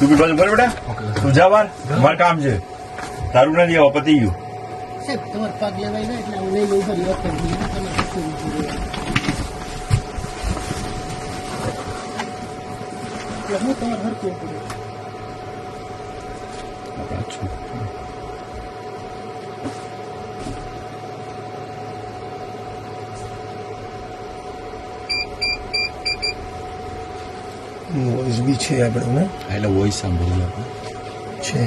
તું બી બાજુ કરે બેટા તું જા બાર મારે કામ છે તારું નથી આવો પતી ગયું સાહેબ તમારે પગ લેવાય ને એટલે હું લઈ લઉં ફરી વખત તમારે શું હું તમારે હરકું કરું વોઇસ બી છે આપણે ને એટલે વોઇસ સાંભળીએ આપણે છે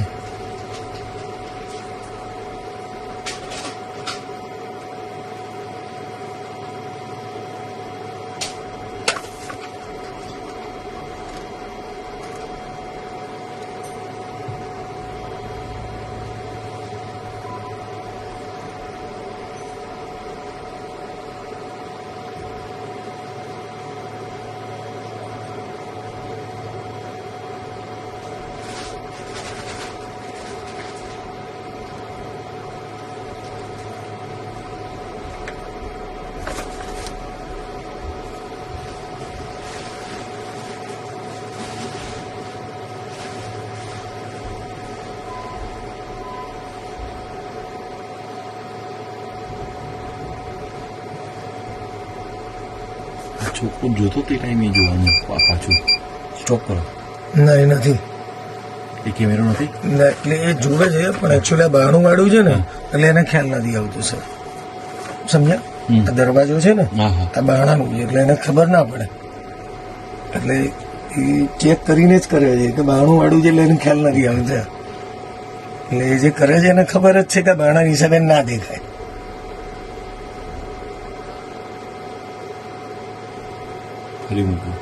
છોકરો જોતો તે ટાઈમે જોવાનું પાછું સ્ટોપ કરો ના એ નથી એ કેમેરો નથી ના એટલે એ જોવે છે પણ એકચ્યુઅલી બહારનું વાળું છે ને એટલે એને ખ્યાલ નથી આવતો સર સમજ્યા આ દરવાજો છે ને હા હા આ બહાણાનું છે એટલે એને ખબર ના પડે એટલે એ ચેક કરીને જ કરે છે કે બહારનું વાળું છે એટલે એને ખ્યાલ નથી આવતો એટલે એ જે કરે છે એને ખબર જ છે કે બહાણા હિસાબે ના દેખાય ફરી મૂકું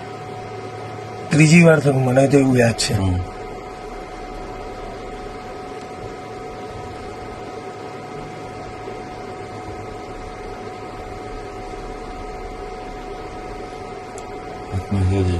ત્રીજી વાર થયું મને તો એવું યાદ છે હાથમાં છે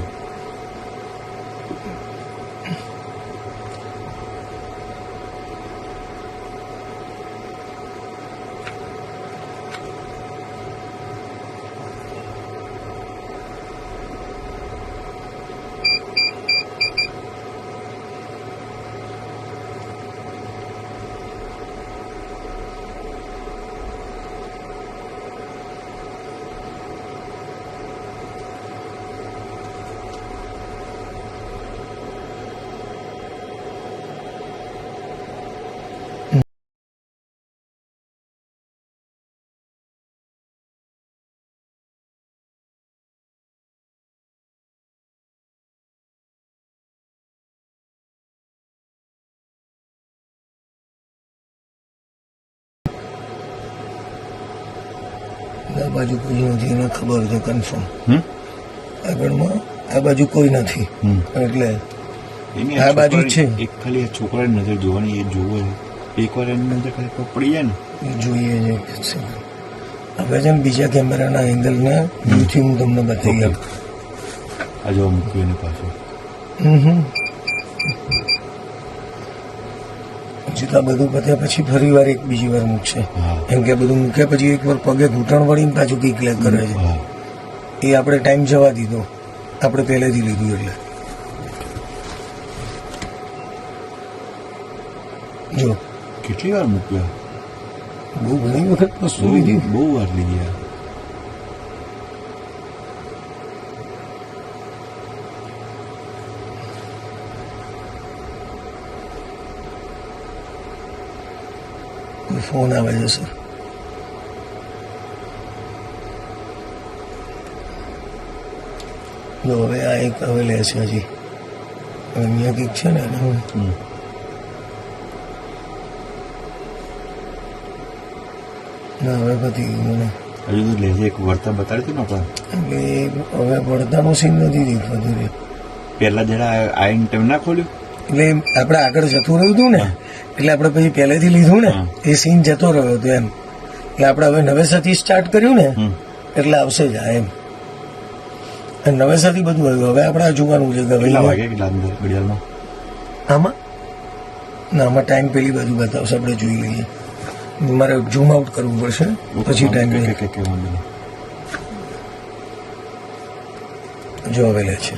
આ બાજુ કોઈ નથી એને ખબર છે કન્ફર્મ આગળમાં આ બાજુ કોઈ નથી એટલે આ બાજુ છે એક ખાલી આ છોકરાની નજર જોવાની એ જોવે એકવાર એની નજર ખાલી પડી જાય ને એ જોઈએ છે હવે છે ને બીજા કેમેરાના એંગલના વ્યૂથી હું તમને બતાવી આપું આ જો મૂક્યું એની પાછું પછી તો આ બધું પત્યા પછી ફરી વાર એક બીજી વાર મૂકશે કેમ કે બધું મૂક્યા પછી એક વાર પગે ઘૂંટણ વળીને પાછું કંઈક ક્લિક કરે છે એ આપણે ટાઈમ જવા દીધો આપણે પહેલેથી લીધું એટલે જો કેટલી વાર મૂક્યા બહુ ઘણી વખત વસ્તુ લીધી બહુ વાર લીધી ફોન આવે છે સર જો હવે આ એક હવે લે છે હજી અહીંયા કંઈક છે ને ના હવે પતી ગયું મને હજુ તો લેજે એક વર્તા બતાડી હતું ને આપણે એટલે હવે પડદાનો સીન નથી દેખાતું રે પહેલા જરા આઈને ટાઈમ ના ખોલ્યું એટલે આપણે આગળ જતું રહ્યું હતું ને એટલે આપણે પછી પહેલેથી લીધું ને એ સીન જતો રહ્યો હતો એમ એટલે આપણે હવે નવેસરથી સ્ટાર્ટ કર્યું ને એટલે આવશે જ એમ નવેસરથી બધું આવ્યું હવે આપણે આ જોવાનું છે કે ઘડિયાળમાં આમાં ના આમાં ટાઈમ પેલી બાજુ બતાવશે આપણે જોઈ લઈએ મારે ઝૂમ આઉટ કરવું પડશે પછી ટાઈમ જો હવે લે છે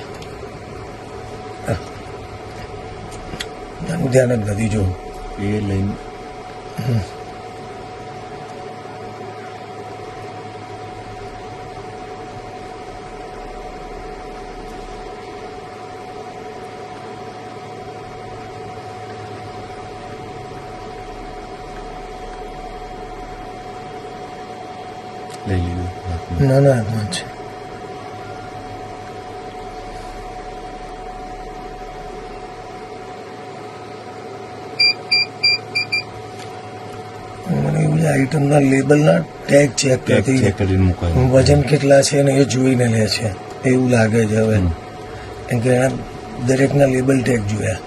એનું ધ્યાન જ નથી જોવું. એ લઈને લઈ લીધું હાથમાં. નાના હાથમાં છે. મને એવું છે આઈટમના લેબલના ટેગ ચેક ચેક કરતી કરીને મુકાય. વજન કેટલા છે ને એ જોઈને લે છે એવું લાગે છે હવે. કેમ કે એના દરેકના લેબલ ટેગ જોયા.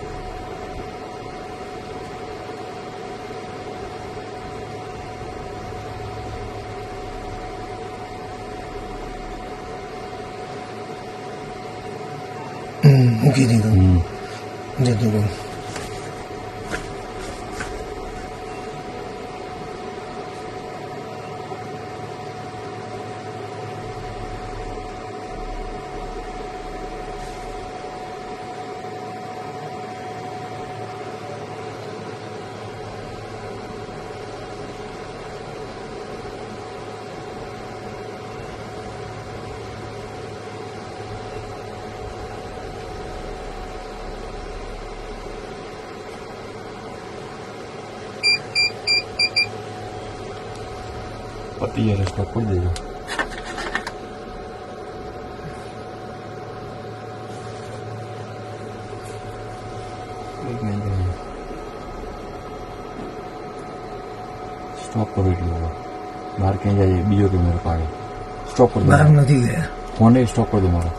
મૂકી દીધું. જતું રહ્યું. પતી જાય સ્ટોપ કરી દેજો. સ્ટોપ કરો એટલું હવે. બહાર ક્યાં જાય બીજો કેમેરો પાડે. સ્ટોપ કરી દો. બહાર નથી ગયા. ફોને સ્ટોપ કરી દો મારો.